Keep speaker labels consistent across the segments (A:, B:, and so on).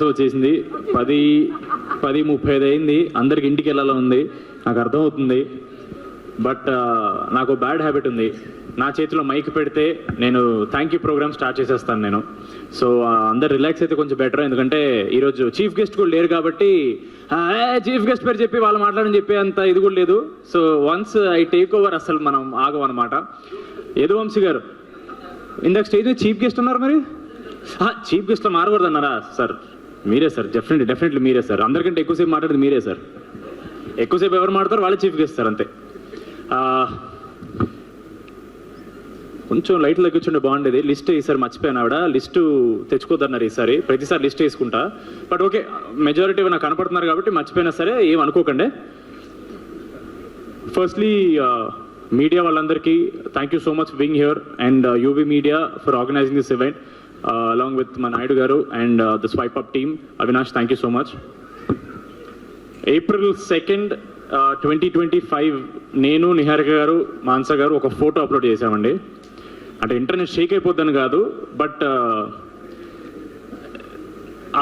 A: వచ్చేసింది 10:35 అయింది. అందరికి ఇంటికి వెళ్ళాలని ఉంది, నాకు అర్థమవుతుంది. బట్ నాకు బ్యాడ్ హ్యాబిట్ ఉంది. నా చేతిలో మైక్ పెడితే నేను థ్యాంక్ యూ ప్రోగ్రామ్ స్టార్ట్ చేసేస్తాను నేను. సో అందరు రిలాక్స్ అయితే కొంచెం బెటర్, ఎందుకంటే ఈరోజు చీఫ్ గెస్ట్ కూడా లేరు కాబట్టి చీఫ్ గెస్ట్ పేరు చెప్పి వాళ్ళు మాట్లాడని చెప్పి అంత ఇది కూడా లేదు. So once I take over అసలు మనం ఆగం అనమాట. యదువంశీ గారు ఇందాక స్టేజ్ మీద చీఫ్ గెస్ట్ ఉన్నారు, మరి చీఫ్ గెస్ట్లో మారకూడదు అన్నారా సార్? మీరే సార్, డెఫినెట్లీ మీరే సార్. అందరికంటే ఎక్కువసేపు మాట్లాడేది మీరే సార్. ఎక్కువసేపు ఎవరు మాట్లాడతారు వాళ్ళే చీఫ్ గెస్ట్ సార్, అంతే. కొంచెం లైట్లు తగ్గించుంటే బాగుండేది. లిస్ట్ ఈసారి మర్చిపోయాను, ఆవిడ లిస్టు తెచ్చుకోదన్నారు ఈసారి. ప్రతిసారి లిస్ట్ వేసుకుంటా, బట్ ఓకే, మెజారిటీ నాకు కనపడుతున్నారు కాబట్టి మర్చిపోయినా సరే ఏం అనుకోకండి. ఫస్ట్లీ మీడియా వాళ్ళందరికీ thank you so much being here, and UV media for organizing this event along with మా నాయుడు గారు and the Swipe Up team. Avinash, thank you so much. April 2nd, 2025 నేను నిహారిక గారు మాన్సా గారు ఒక ఫోటో అప్లోడ్ చేశామండి. అంటే internet Sheikh అయిపోద్దని కాదు, బట్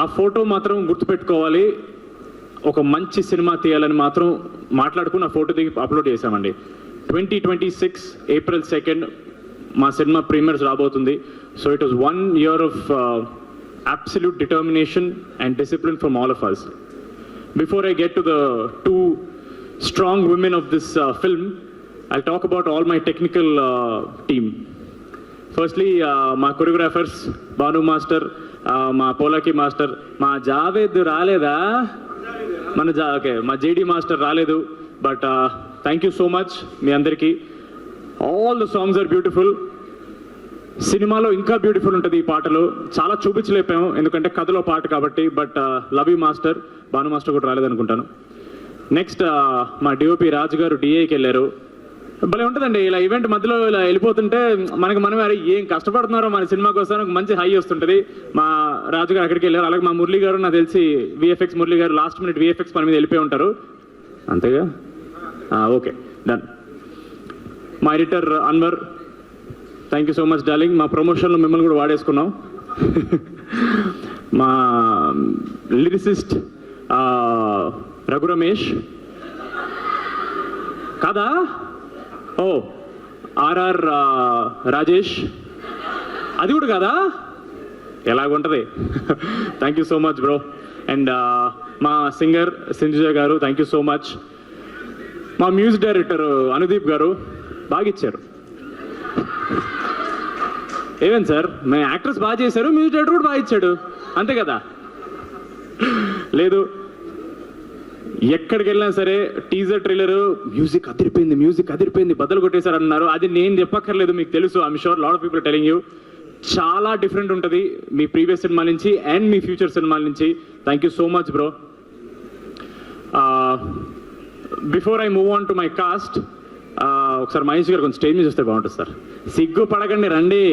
A: ఆ ఫోటో మాత్రం గుర్తుపెట్టుకోవాలి. ఒక మంచి సినిమా తీయాలని మాత్రం మాట్లాడుకుని ఆ ఫోటో దిగి అప్లోడ్ చేశామండి. 2026 April 2nd మా సినిమా ప్రీమియర్స్ రాబోతుంది. So it was 1 year of absolute determination and discipline from all of us. Before I get to the two strong women of this film, I'll talk about all my technical team. Firstly, మా choreographers, Banu Master, మా Polaki Master, మా జావేద్ రాలేదా, okay, మా JD Master రాలేదు, but thank you so much మీ అందరికీ. All the songs are beautiful. సినిమాలో ఇంకా బ్యూటిఫుల్ ఉంటుంది ఈ పాటలు. చాలా చూపించలేపాము ఎందుకంటే కథలో పాట కాబట్టి, but love you master. Bhanu master కూడా రాలేదనుకుంటాను. నెక్స్ట్ మా డిఓపి రాజు గారు డిఏకి వెళ్ళారు. భలే ఉంటుందండి ఇలా ఈవెంట్ మధ్యలో ఇలా వెళ్ళిపోతుంటే మనమే అరే ఏం కష్టపడుతున్నారో మన సినిమా కోసం మంచి హై వస్తుంటుంది. మా రాజు గారు అక్కడికి వెళ్ళారు. అలాగే మా మురళి గారు, నాకు తెలిసి విఎఫ్ఎక్స్ మురళి గారు లాస్ట్ మినిట్ విఎఫ్ఎక్స్ పని మీద వెళ్ళిపోయి ఉంటారు, అంతేగా? Okay, done. మా editor Anwar, thank you so much darling. మా ప్రమోషన్లో మిమ్మల్ని కూడా వాడేసుకున్నాం. మా లిరిసిస్ట్ రఘు రమేష్ కాదా, ఓ ఆర్ఆర్ రాజేష్, అది కూడా కాదా, ఎలాగుంటుంది. Thank you so much bro. And మా singer Sinjuja garu, thank you so much. మా మ్యూజిక్ డైరెక్టర్ అనుదీప్ గారు బాగా ఇచ్చారు. ఏమేం సార్, మేము యాక్టర్స్ బాగా చేశారు, మ్యూజిక్ డైరెక్టర్ కూడా బాగా ఇచ్చాడు, అంతే కదా? లేదు, ఎక్కడికి వెళ్ళినా సరే టీజర్ ట్రైలర్ మ్యూజిక్ అదిరిపోయింది బద్దలు కొట్టేశారు అన్నారు. అది నేను చెప్పక్కర్లేదు, మీకు తెలుసు. I'm sure lot of people telling you. చాలా డిఫరెంట్ ఉంటుంది మీ ప్రీవియస్ సినిమా నుంచి అండ్ మీ ఫ్యూచర్ సినిమాల నుంచి. Thank you so much bro. Before I move on to my cast, ఒకసారి మహేష్ గారు కొంచెం స్టేజ్ మీద చూస్తే బాగుంటుంది సార్. సిగ్గు పడకండి, రండి,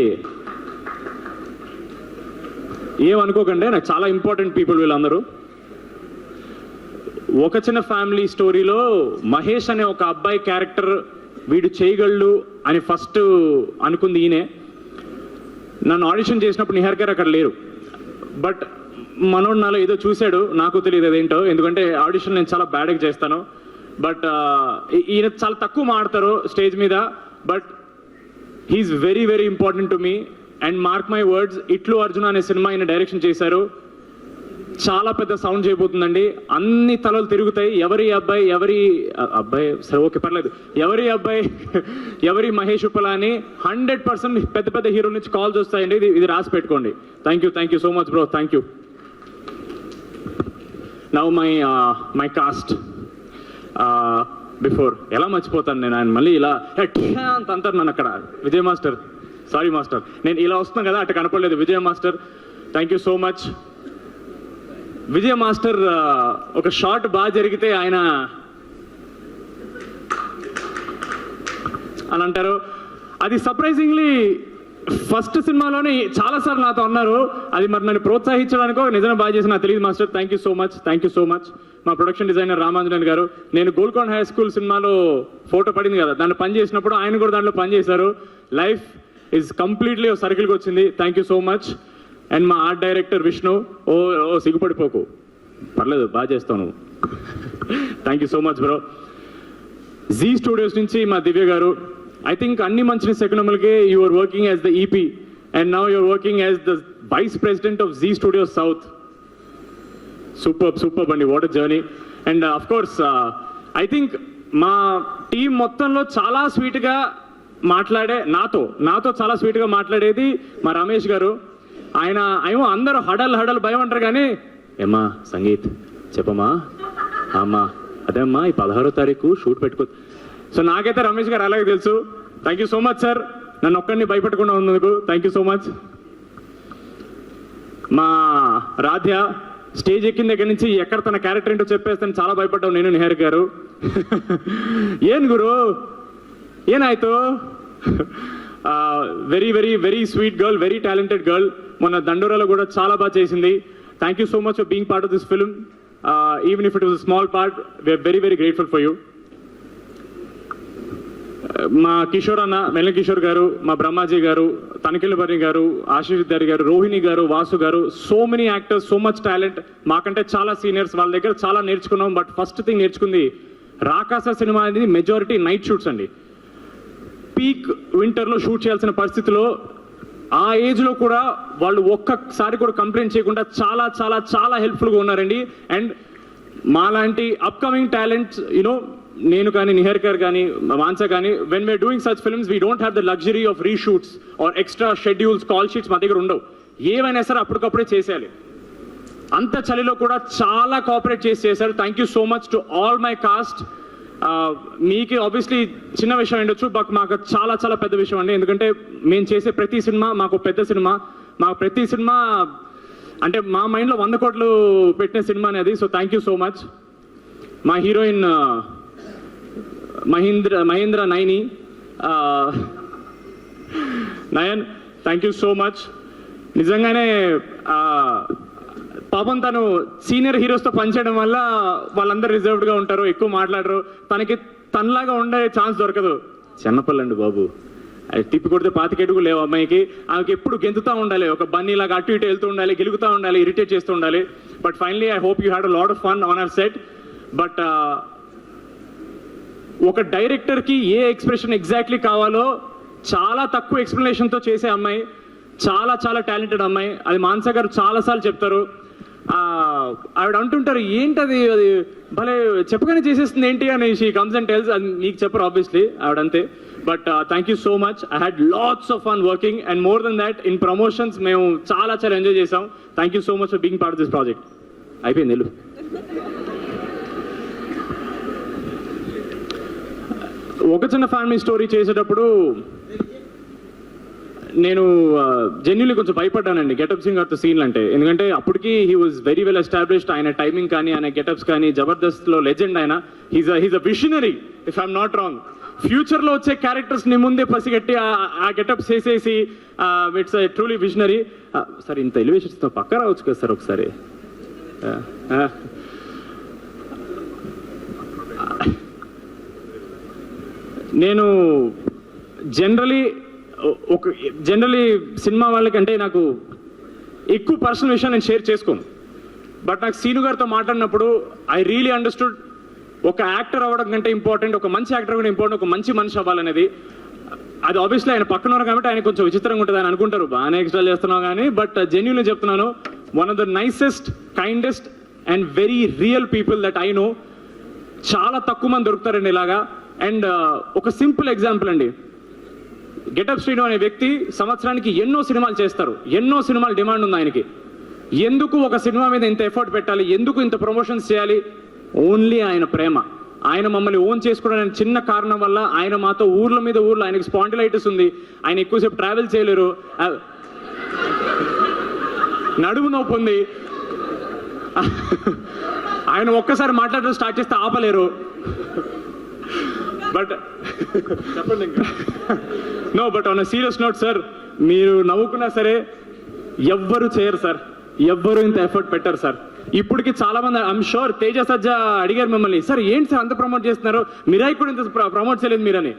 A: ఏమనుకోకండి. నాకు చాలా ఇంపార్టెంట్ పీపుల్ వీళ్ళందరూ. ఒక చిన్న ఫ్యామిలీ స్టోరీలో మహేష్ అనే ఒక అబ్బాయి క్యారెక్టర్ వీడు చేయగలడు అని ఫస్ట్ అనుకుంది ఈయనే. నన్ను ఆడిషన్ చేసినప్పుడు నిహార్ గారు అక్కడ లేరు, బట్ మనోడు నాలో ఏదో చూశాడు, నాకు తెలియదు అదేంటో, ఎందుకంటే ఆడిషన్ నేను చాలా బ్యాడ్గా చేస్తాను. బట్ ఈయన చాలా తక్కువ మాడతారు స్టేజ్ మీద, but he's very very important to me. And mark my words, ఇట్లు అర్జున్ అనే సినిమా ఆయన డైరెక్షన్ చేశారు. చాలా పెద్ద సౌండ్ చేయబోతుందండి, అన్ని తలలు తిరుగుతాయి. ఎవరి అబ్బాయి సరే ఓకే పర్లేదు, ఎవరి మహేష్ ఉప్పలా అని 100% పెద్ద పెద్ద హీరో నుంచి కాల్స్ వస్తాయండి. ఇది రాసి పెట్టుకోండి. Thank you so much bro, thank you. Now my cast. Before ఎలా మర్చిపోతాను నేను, ఆయన మళ్ళీ ఇలా అంత అంటారు నన్ను అక్కడ. విజయ్ మాస్టర్, సారీ మాస్టర్, నేను ఇలా వస్తున్నాను కదా అటు కనపడలేదు. Vijay master, thank you so much. Vijay master ఒక షాట్ బాగా జరిగితే ఆయన అని అంటారు. అది సర్ప్రైజింగ్లీ ఫస్ట్ సినిమాలోనే చాలాసార్లు నాతో అన్నారు. అది మరి నన్ను ప్రోత్సహించడానికో నిజంగా బాగా చేసి నాకు తెలియదు master. Thank you so much. మా ప్రొడక్షన్ డిజైనర్ రామాంజనేయులు గారు, నేను గోల్కొండ హై స్కూల్ సినిమాలో ఫోటో పడింది కదా, దాన్ని పని చేసినప్పుడు ఆయన కూడా దాంట్లో పని చేశారు. లైఫ్ ఈజ్ కంప్లీట్లీ సర్కిల్కి వచ్చింది. Thank you so much. And మా ఆర్ట్ డైరెక్టర్ విష్ణు. ఓ సిగ్గుపడిపోకు, పర్లేదు, బాగా చేస్తావు నువ్వు. Thank you so much bro. Zee studios నుంచి మా దివ్య గారు. ఐ థింక్ అన్ని మంచి సెకండ్లకే you are working as the EP and now you are working as the vice president of Zee studios south. Super అండి, what a journey. And of course I think మా team మొత్తంలో చాలా స్వీట్గా మాట్లాడే నాతో చాలా స్వీట్గా మాట్లాడేది మా రమేష్ గారు. ఆయన ఏమో అందరూ హడల్ భయం అంటారు కానీ, ఏమ్మా సంగీత్ చెప్పమ్మా, అమ్మా అదే అమ్మా ఈ 16వ తారీఖు షూట్ పెట్టుకో. సో నాకైతే రమేష్ గారు అలాగే తెలుసు. Thank you so much sir, నన్ను ఒక్కడిని భయపెట్టకుండా ఉన్నందుకు థ్యాంక్ యూ సో మచ్. మా రాధ్య స్టేజ్ ఎక్కిన దగ్గర నుంచి ఎక్కడ తన క్యారెక్టర్ ఏంటో చెప్పేస్తాను చాలా భయపడ్డావు నేను, నిహార్ గారు. ఏం గురు ఏనాಯ್ತು? Very very very sweet girl, very talented girl. మొన్న దండోరాలో కూడా చాలా బాగా చేసింది. Thank you so much for being part of this film. Even if it was a small part, we're very very grateful for you. మా కిషోర్ అన్న, మెల్ల కిషోర్ గారు, మా బ్రహ్మాజీ గారు, తనిఖీలబర్ని గారు, ఆశీష్ విద్యారి గారు, రోహిణి గారు, వాసు గారు, so many actors, so much talent. మాకంటే చాలా సీనియర్స్, వాళ్ళ దగ్గర చాలా నేర్చుకున్నాం. బట్ ఫస్ట్ థింగ్ నేర్చుకుంది, రాకాస సినిమా అనేది మెజారిటీ నైట్ షూట్స్ అండి. పీక్ వింటర్లో షూట్ చేయాల్సిన పరిస్థితిలో ఆ ఏజ్లో కూడా వాళ్ళు ఒక్కసారి కూడా కంప్లైంట్ చేయకుండా చాలా చాలా చాలా హెల్ప్ఫుల్గా ఉన్నారండి. అండ్ మాలాంటి అప్కమింగ్ టాలెంట్స్, యూనో నేను కానీ, నిహార్ గారు కానీ, మాన్సా కానీ, when we are doing such films we don't have the luxury of reshoots or extra schedules, call sheets మా దగ్గర ఉండవు. ఏవైనా సరే అప్పటికప్పుడే చేసేయాలి. అంత చలిలో కూడా చాలా కోఆపరేట్ చేశారు. Thank you so much to all my cast. మీకు ఆబ్వియస్లీ చిన్న విషయం ఉండొచ్చు, బట్ మాకు చాలా చాలా పెద్ద విషయం అండి. ఎందుకంటే మేము చేసే ప్రతి సినిమా మాకు పెద్ద సినిమా. మా ప్రతి సినిమా అంటే మా మైండ్లో 100 కోట్లు పెట్టిన సినిమా అనేది. So thank you so much. మా heroine Mahendra Nayan, thank you so much. నిజంగానే పాపం తను సీనియర్ హీరోస్తో పనిచేయడం వల్ల వాళ్ళందరూ రిజర్వ్డ్గా ఉంటారు, ఎక్కువ మాట్లాడరు. తనకి తనలాగా ఉండే ఛాన్స్ దొరకదు. చిన్నపిల్లండి బాబు, అది తిప్పి కొడితే 25 అడుగులు లేవు అమ్మాయికి. ఆమెకి ఎప్పుడు గెంతుతూ ఉండాలి, ఒక బన్నీలాగా అటు ఇటు వెళ్తూ ఉండాలి, గెలుగుతూ ఉండాలి, ఇరిటేట్ చేస్తూ ఉండాలి. But finally I hope you had a lot of fun on hour set. But ఒక డైరెక్టర్కి ఏ ఎక్స్ప్రెషన్ ఎగ్జాక్ట్లీ కావాలో చాలా తక్కువ ఎక్స్ప్లెనేషన్తో చేసే అమ్మాయి, చాలా చాలా టాలెంటెడ్ అమ్మాయి. అది మాన్సా గారు చాలాసార్లు చెప్తారు. ఆవిడ అంటుంటారు, ఏంటది అది భలే చెప్పగానే చేసేస్తుంది ఏంటి అని. She comes and tells. అది మీకు చెప్పరు ఆబ్వియస్లీ, ఆవిడంతే. But thank you so much. I had lots of fun working and more than that in promotions మేము చాలా చాలా ఎంజాయ్ చేసాం. Thank you so much for being part of this project. అయిపోయింది వెళ్ళు. ఒక చిన్న ఫ్యామిలీ స్టోరీ చేసేటప్పుడు నేను జెన్యున్లీ కొంచెం భయపడ్డానండి గెటప్ సింగ్ గారితో సీన్లు అంటే. ఎందుకంటే అప్పటికి he was very well established. ఆయన టైమింగ్ కానీ, ఆయన గెటప్స్ కానీ, జబర్దస్త్లో లెజెండ్ ఆయన. He's a visionary if I'm not wrong. ఫ్యూచర్లో వచ్చే క్యారెక్టర్స్ ని ముందే పసిగట్టి ఆ గెటప్స్ వేసేసి ఇట్స్ ట్రూలీ విషనరీ. సార్ ఇంత ఎలివేషన్స్తో పక్క రావచ్చు కదా సార్ ఒకసారి. నేను జనరలీ సినిమా వాళ్ళకంటే నాకు ఎక్కువ పర్సనల్ విషయం నేను షేర్ చేసుకోను. బట్ నాకు సీను గారితో మాట్లాడినప్పుడు ఐ రియలీ అండర్స్టూడ్ ఒక యాక్టర్ అవ్వడం కంటే ఇంపార్టెంట్, ఒక మంచి యాక్టర్ కూడా ఇంపార్టెంట్, ఒక మంచి మనిషి అవ్వాలనేది. అది ఆబ్వియస్లీ ఆయన పక్కన ఉన్నారు కాబట్టి ఆయన కొంచెం విచిత్రంగా ఉంటుంది అని అనుకుంటారు, బాగానే ఎక్స్ట్రా చేస్తున్నావు కానీ. బట్ జెన్యూన్లీ చెప్తున్నాను, one of the nicest, kindest and very real people that I know. చాలా తక్కువ మంది దొరుకుతారండి ఇలాగా. అండ్ ఒక సింపుల్ ఎగ్జాంపుల్ అండి, గెటప్ శ్రీను అనే వ్యక్తి సంవత్సరానికి ఎన్నో సినిమాలు చేస్తారు, ఎన్నో సినిమాలు డిమాండ్ ఉంది ఆయనకి. ఎందుకు ఒక సినిమా మీద ఇంత ఎఫర్ట్ పెట్టాలి, ఎందుకు ఇంత ప్రమోషన్స్ చేయాలి? ఓన్లీ ఆయన ప్రేమ. ఆయన మమ్మల్ని ఓన్ చేసుకోవడానికి చిన్న కారణం వల్ల ఆయన మాతో ఊర్ల మీద ఊర్లో, ఆయనకి స్పాండిలైటిస్ ఉంది, ఆయన ఎక్కువసేపు ట్రావెల్ చేయలేరు, నడుము నొప్పి ఉంది, ఆయన ఒక్కసారి మాట్లాడడం స్టార్ట్ చేస్తే ఆపలేరు. బట్ చెప్పండి ఇంకా. No, but on a serious note sir, మీరు నవ్వుకున్నా సరే ఎవ్వరు చేయరు సార్, ఎవ్వరు ఇంత ఎఫర్ట్ పెట్టారు సార్. ఇప్పటికి చాలా మంది, ఐఎమ్ షూర్ తేజ సజ్జా అడిగారు మిమ్మల్ని, సార్ ఏంటి సార్ అంత ప్రమోట్ చేస్తున్నారు, మిరాయి కూడా ఇంత ప్రమోట్ చేయలేదు మీరని.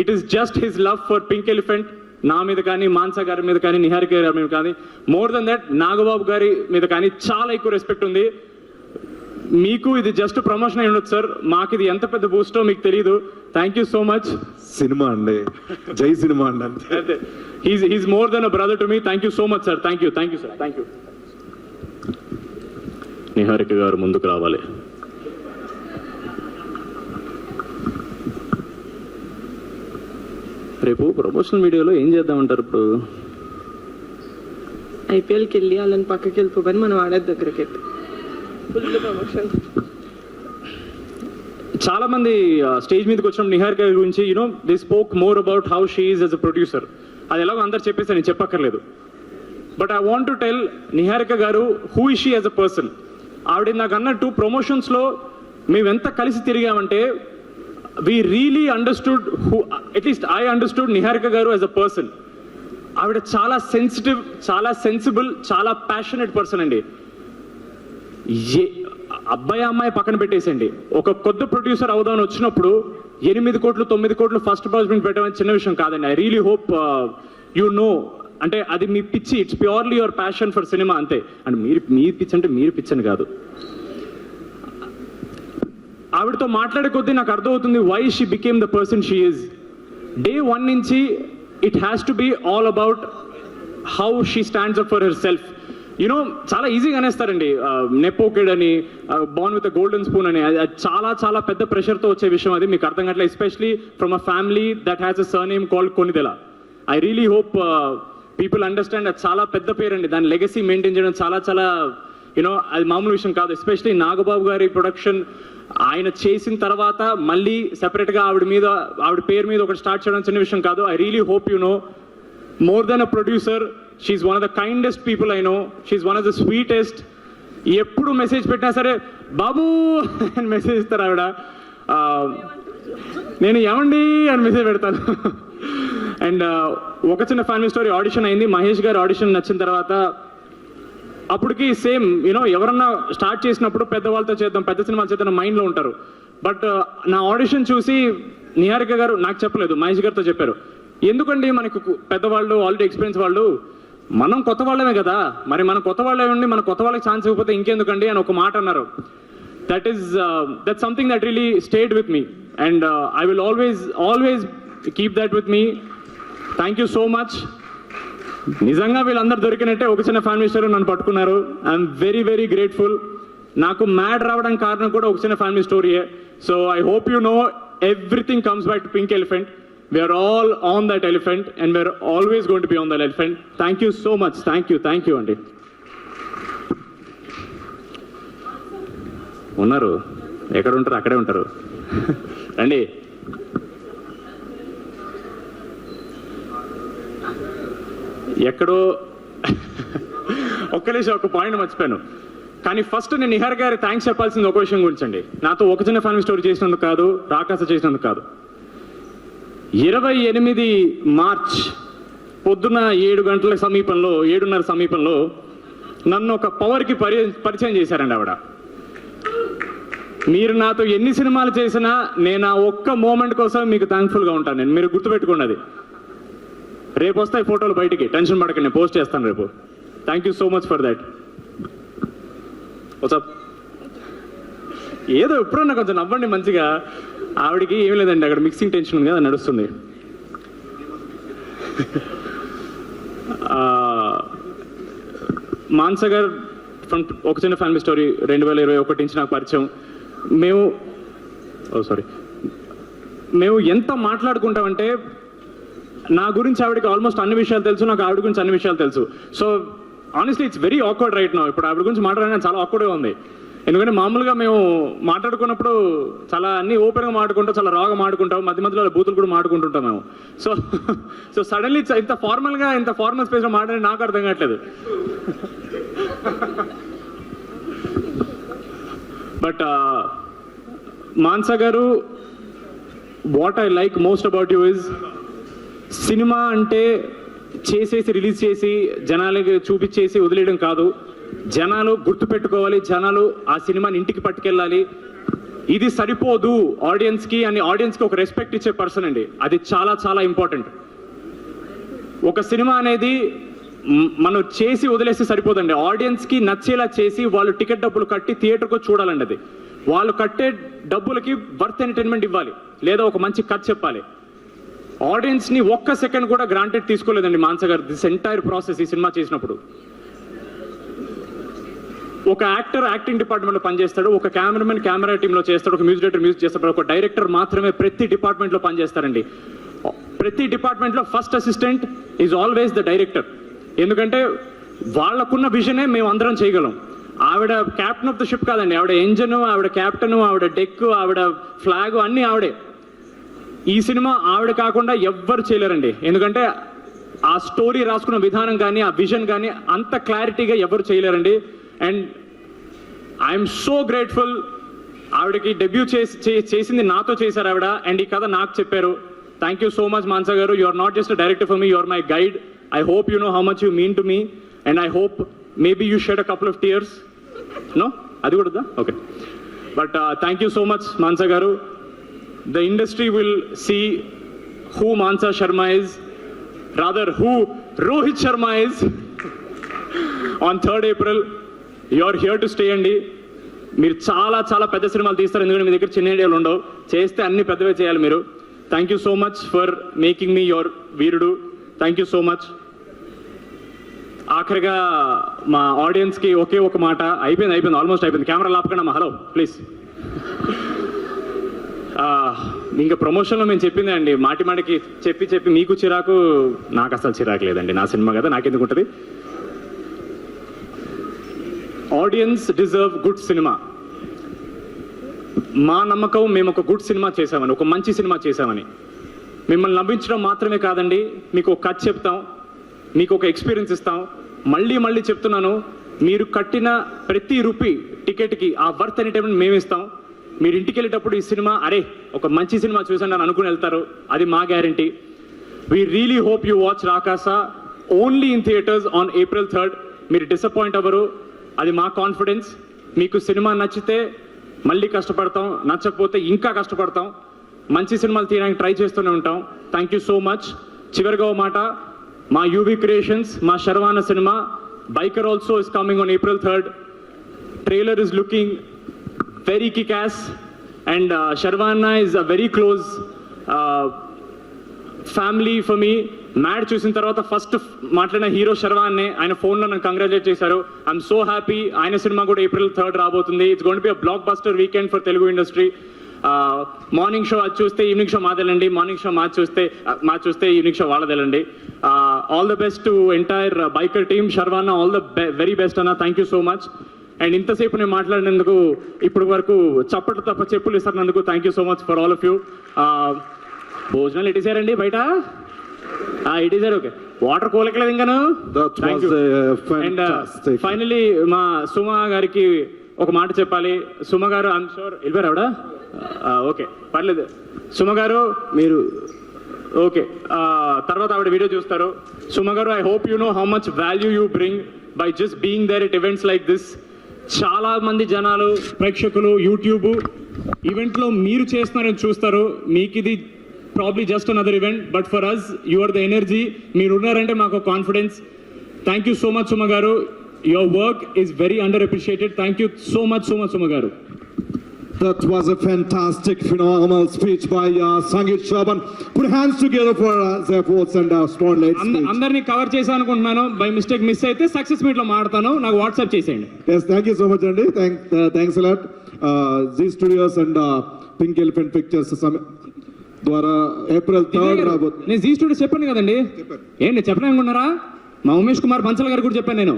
A: It is just his love for Pink Elephant. నా మీద కానీ, మాన్సా గారి మీద కానీ, నిహారిక గారి మీద కానీ, మోర్ దెన్ దట్ నాగబాబు గారి మీద కానీ చాలా ఎక్కువ రెస్పెక్ట్ ఉంది. మీకు ఇది జస్ట్ ప్రమోషన్ అయి ఉండొచ్చు సార్, మాకు ఇది ఎంత పెద్ద బూస్టో మీకు తెలియదు. Thank you so much.
B: Cinema అండి, జై సినిమా అండి.
A: He's more than a brother to me. Thank you so much sir. Thank you sir. Thank you. Niharika గారు ముందుకు రావాలి. రేపు ప్రమోషనల్ వీడియోలో ఏం చేద్దామంటారు? ఇప్పుడు
C: ఐపీఎల్కి వెళ్ళి వాళ్ళని పక్కకి వెళ్ళిపోమని మనం ఆడేది దగ్గరికి ఫుల్ ప్రమోషన్.
A: చాలా మంది స్టేజ్ మీదకి వచ్చినప్పుడు నిహారిక గారి గురించి they spoke more about how she is as a producer. అది ఎలాగో అందరు చెప్పేసి నేను చెప్పక్కర్లేదు. But I want to tell Niharika garu who is she as a person. ఆవిడ నాకు అన్నట్టు ప్రమోషన్స్లో మేము ఎంత కలిసి తిరిగామంటే we really understood who, at least I understood Niharika garu as a person. ఆవిడ చాలా సెన్సిటివ్, చాలా సెన్సిబుల్, చాలా ప్యాషనెట్ పర్సన్ అండి. అబ్బాయి అమ్మాయి పక్కన పెట్టేసండి, ఒక కొత్త ప్రొడ్యూసర్ అవుదామని వచ్చినప్పుడు 8 కోట్లు 9 కోట్లు ఫస్ట్ ప్రాజెక్ట్ పెట్టడం చిన్న విషయం కాదండి. I really hope you no, అంటే అది మీ పిచ్చి, it's purely your passion for cinema అంతే. అండ్ మీ పిచ్చి అంటే మీరు పిచ్చి అని కాదు. ఆవిడతో మాట్లాడే కొద్దీ నాకు అర్థమవుతుంది why she became the person she is. Day 1 నుంచి it has to be all about how she stands up for her self. చాలా ఈజీగా అనేస్తారండి నెపోకెడ్ అని, born with a golden spoon అని. అది చాలా చాలా పెద్ద ప్రెషర్తో వచ్చే విషయం, అది మీకు అర్థం కావట్లేదు. Especially from a family that has a surname called Konidela. I really hope people understand. అది చాలా పెద్ద పేరండి, దాని లెగసీ మెయింటైన్ చేయడం చాలా చాలా అది మామూలు విషయం కాదు. ఎస్పెషలీ నాగబాబు గారి ప్రొడక్షన్ ఆయన చేసిన తర్వాత మళ్ళీ సెపరేట్గా ఆవిడ పేరు మీద ఒకటి స్టార్ట్ చేయడం చిన్న విషయం కాదు. I really hope you know, more than a producer, she's one of the kindest people I know. She's one of the sweetest. ఎప్పుడు మెసేజ్ పెట్టినా సరే బాబు అని మెసేజ్ ఇస్తారు ఆవిడ. నేను ఏమండి అని మెసేజ్ పెడతాను. అండ్ ఒక చిన్న ఫ్యామిలీ స్టోరీ ఆడిషన్ అయింది. మహేష్ గారి ఆడిషన్ నచ్చిన తర్వాత అప్పటికి సేమ్ ఎవరన్నా స్టార్ట్ చేసినప్పుడు పెద్దవాళ్ళతో చేద్దాం, పెద్ద సినిమాలు చేద్దాం మైండ్లో ఉంటారు. బట్ నా ఆడిషన్ చూసి నిహారిక గారు నాకు చెప్పలేదు, మహేష్ గారితో చెప్పారు. ఎందుకండి మనకు పెద్దవాళ్ళు ఆల్రెడీ ఎక్స్పీరియన్స్ వాళ్ళు, మనం కొత్త వాళ్ళమే కదా, మరి మనం కొత్త వాళ్ళే ఉండి మన కొత్త వాళ్ళకి ఛాన్స్ ఇవ్వకపోతే ఇంకెందుకండి అని ఒక మాట అన్నారు. That's something that really stayed with me and I will always keep that with me. Thank you so much. నిజంగా వీళ్ళందరూ దొరికినట్టే ఒక చిన్న ఫ్యామిలీ స్టోరీ నన్ను పట్టుకున్నారు. I'm very very grateful. నాకు మ్యాడ్ రావడానికి కారణం కూడా ఒక చిన్న ఫ్యామిలీ స్టోరీయే. So I hope you know everything comes back to Pink Elephant. We're all on that elephant and we're always going to be on that elephant. Thank you so much. Thank you అండి. ఉన్నారు, ఎక్కడ ఉంటారు అక్కడే ఉంటారు. రండి. ఎక్కడో ఒక్క నిమిషం, ఒక పాయింట్ మర్చిపోయాను. కానీ ఫస్ట్ నేను నిహారిక గారికి థ్యాంక్స్ చెప్పాల్సింది ఒక విషయం గురించి అండి. నాతో ఒక చిన్న ఫ్యామిలీ స్టోరీ చేసినందుకు కాదు, రాకాస చేసినందుకు కాదు. 28 మార్చ్ పొద్దున్న 7:30 సమీపంలో నన్ను ఒక పవర్కి పరిచయం చేశారండి ఆవిడ. మీరు నాతో ఎన్ని సినిమాలు చేసినా నేను ఆ ఒక్క మూమెంట్ కోసం మీకు థ్యాంక్ఫుల్గా ఉంటాను. నేను, మీరు గుర్తుపెట్టుకోండి. అది రేపు వస్తాయి ఫోటోలు బయటికి, టెన్షన్ పడకండి, నేను పోస్ట్ చేస్తాను రేపు. Thank you so much for that. WhatsApp ఏదో ఎప్పుడన్నా కొంచెం నవ్వండి మంచిగా. ఆవిడికి ఏమీ లేదండి, అక్కడ మిక్సింగ్ టెన్షన్ ఉంది కదా, నడుస్తుంది. మాన్సా గారు ఫ్రమ్ ఒక చిన్న ఫ్యామిలీ స్టోరీ 2021 నుంచి నాకు పరిచయం. మేము ఎంత మాట్లాడుకుంటామంటే, నా గురించి ఆవిడకి ఆల్మోస్ట్ అన్ని విషయాలు తెలుసు, నాకు ఆవిడ గురించి అన్ని విషయాలు తెలుసు. So honestly it's very awkward right now. ఇప్పుడు ఆవిడ గురించి మాట్లాడడానికి చాలా ఆక్వర్డ్గా ఉంది. ఎందుకంటే మామూలుగా మేము మాట్లాడుకున్నప్పుడు చాలా అన్ని ఓపెన్గా మాట్లాడుకుంటాం, చాలా రాగా మాట్లాడుకుంటాం, మధ్యలో బూతులు కూడా మాట్లాడుకుంటుంటాం మేము. సో సడన్లీ ఇంత ఫార్మల్ స్పేస్లో మాట్లాడి నాకు అర్థం కావట్లేదు. బట్ మాన్సా గారు, what I like most about you is, cinema అంటే చేసేసి రిలీజ్ చేసి జనాలకి చూపించేసి వదిలేయడం కాదు. జనాలు గుర్తుపెట్టుకోవాలి, జనాలు ఆ సినిమాని ఇంటికి పట్టుకెళ్ళాలి. ఇది సరిపోదు ఆడియన్స్కి అని, ఆడియన్స్కి ఒక రెస్పెక్ట్ ఇచ్చే పర్సన్ అండి. అది చాలా చాలా ఇంపార్టెంట్. ఒక సినిమా అనేది మనం చేసి వదిలేస్తే సరిపోదండి. ఆడియన్స్కి నచ్చేలా చేసి వాళ్ళు టికెట్ డబ్బులు కట్టి థియేటర్కు చూడాలండి. అది వాళ్ళు కట్టే డబ్బులకి వర్త్ ఎంటర్టైన్మెంట్ ఇవ్వాలి, లేదా ఒక మంచి కథ చెప్పాలి. ఆడియన్స్ని ఒక్క సెకండ్ కూడా గ్రాంటెడ్ తీసుకోలేదండి మాన్స గారు దిస్ ఎంటైర్ ప్రాసెస్. ఈ సినిమా చేసినప్పుడు ఒక యాక్టర్ యాక్టింగ్ డిపార్ట్మెంట్లో పనిచేస్తాడు, ఒక కెమెరామెన్ కెమెరా టీంలో చేస్తాడు, ఒక మ్యూజిక్ డైరెక్టర్ మ్యూజిక్ చేస్తాడు, ఒక డైరెక్టర్ మాత్రమే ప్రతి డిపార్ట్మెంట్లో పనిచేస్తారండి. ప్రతి డిపార్ట్మెంట్లో first assistant is always the director. ఎందుకంటే వాళ్ళకున్న విజనే మేము అందరం చేయగలం. ఆవిడ క్యాప్టెన్ ఆఫ్ ద షిప్ కాదండి, ఆవిడ ఎంజన్, ఆవిడ క్యాప్టెన్, ఆవిడ డెక్, ఆవిడ ఫ్లాగ్ అన్నీ ఆవిడే. ఈ సినిమా ఆవిడ కాకుండా ఎవ్వరు చేయలేరండి. ఎందుకంటే ఆ స్టోరీ రాసుకున్న విధానం కానీ ఆ విజన్ కానీ అంత క్లారిటీగా ఎవరు చేయలేరండి. And I'm so grateful. ఆవిడకి డెబ్యూ చేసింది నాతో చేశారు ఆవిడ, అండ్ ఈ కథ నాకు చెప్పారు. Thank you so much Mansa garu. You are not just a director for me, you are my guide. I hope you know how much you mean to me, and I hope maybe you shed a couple of tears. No, అది కూడా okay. But thank you so much Mansa garu. The industry will see who Mansa Sharma is, rather who Rohit Sharma is on 3rd April. You are here to stay అండి. మీరు చాలా చాలా పెద్ద సినిమాలు తీస్తారు, ఎందుకంటే మీ దగ్గర చిన్న ఐడియాలు ఉండవు. చేస్తే అన్ని పెద్దవే చేయాలి మీరు. Thank you so much for making me your Veerudu. Thank you so much. ఆఖరిగా మా ఆడియన్స్కి ఒకే ఒక మాట. అయిపోయింది ఆల్మోస్ట్ అయిపోయింది. కెమెరా లాపకండి అమ్మా. Hello please. ఇంకా ప్రమోషన్లో మేము చెప్పిందే అండి, మాటికి చెప్పి మీకు చిరాకు, నాకు అసలు చిరాకు లేదండి. నా సినిమా కదా, నాకెందుకు ఉంటుంది. Audience deserve good cinema. మా నమ్మకం మేము ఒక గుడ్ సినిమా చేసామని, ఒక మంచి సినిమా చేసామని. మిమ్మల్ని నవ్వించడం మాత్రమే కాదండి, మీకు ఒక కథ చెప్తాం, మీకు ఒక ఎక్స్పీరియన్స్ ఇస్తాం. మళ్ళీ చెప్తున్నాను, మీరు కట్టిన ప్రతి రూపీ టికెట్కి ఆ వర్త్ ఎంటర్టైన్మెంట్ మేము ఇస్తాం. మీరు ఇంటికి వెళ్ళేటప్పుడు ఈ సినిమా అరే ఒక మంచి సినిమా చూసాను అని అనుకుని వెళ్తారు, అది మా guarantee. We really hope you watch Rakasa only in theatres on April 3rd. మీరు డిసప్పాయింట్ అవ్వరు, అది మా కాన్ఫిడెన్స్. మీకు సినిమా నచ్చితే మళ్ళీ కష్టపడతాం, నచ్చకపోతే ఇంకా కష్టపడతాం. మంచి సినిమాలు తీయడానికి ట్రై చేస్తూనే ఉంటాం. Thank you so much. చివరిగా ఓ మాట, మా యూవీ క్రియేషన్స్, మా శర్వాన సినిమా Biker also is coming on April 3rd. Trailer is looking very kick-ass, and Sharvana is a very close family for me. Mad చూసిన తర్వాత ఫస్ట్ మాట్లాడిన హీరో శర్వాన్నే. ఆయన ఫోన్లో నన్ను కంగ్రాచులేట్ చేశారు. I'm so happy. ఆయన సినిమా కూడా April 3rd రాబోతుంది. It's going to be a blockbuster weekend for Telugu industry. Morning show అది చూస్తే ఈవినింగ్ షో మాదేలండి, మార్నింగ్ షో మా చూస్తే ఈవినింగ్ షో వాళ్ళదేలండి. All the best to entire biker team. శర్వానా ఆల్ ద వెరీ బెస్ట్ అన్న. Thank you so much. And ఇంతసేపు నేను మాట్లాడినందుకు, ఇప్పటి వరకు చప్పట్లు తప్ప చెప్పులు ఇస్తున్నందుకు thank you so much for all of you. భోజనాలు ఇటేసారండి బయట? ఇటేసారు. ఓకే, వాటర్ కోలకలేదు ఇంకాను. అండ్ ఫైనలీ మా సుమ గారికి ఒక మాట చెప్పాలి. సుమ గారు, ఐఎమ్ షూర్ వెళ్ళిపోయారు ఆవిడ. ఓకే పర్లేదు. సుమ గారు మీరు ఓకే, తర్వాత ఆవిడ వీడియో చూస్తారు. Suma garu, I hope you know how much value you bring by just being there at events like this. చాలా మంది జనాలు, ప్రేక్షకులు యూట్యూబ్ ఈవెంట్లో మీరు చేస్తున్నారని చూస్తారు. మీకు ఇది probably just another event, but for us you are the energy. మీరు ఉన్నారంటే మాకు confidence. Thank you so much Suma garu. Your work is very under appreciated. Thank you so much Suma garu.
D: That was a fantastic, phenomenal speech by Sangeet Shravan. Put hands together for Zephos and Spotlight speech.
A: అందరినీ cover చేశాను అనుకుంటున్నాను. By mistake miss అయితే success మీట్లో మాడతాను, నాకు WhatsApp చేసేయండి.
D: Yes, thank you so much, Andy. Thanks a lot. Z Studios and Pink Elephant Pictures ద్వారా April 3rd రాబోతుంది.
A: నేను Z Studios చెప్పాను కదండి. ఏంటి చెప్పలే అనుకున్నారా? మా ఉమేష్ కుమార్ పంచల్ గారు కూడా చెప్పాను నేను.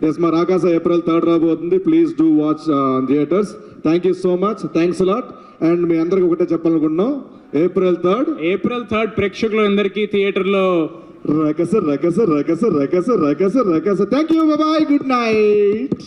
D: Yes, మా రాకాస April 3rd రాబోతుంది. Please do watch theatres. Thank you so much. Thanks a lot. And మీ అందరికి ఒకటే చెప్పాలనుకుంటున్నాం, April 3rd ప్రేక్షకులు అందరికీ థియేటర్లో Raakaasa. Thank you, bye, good night.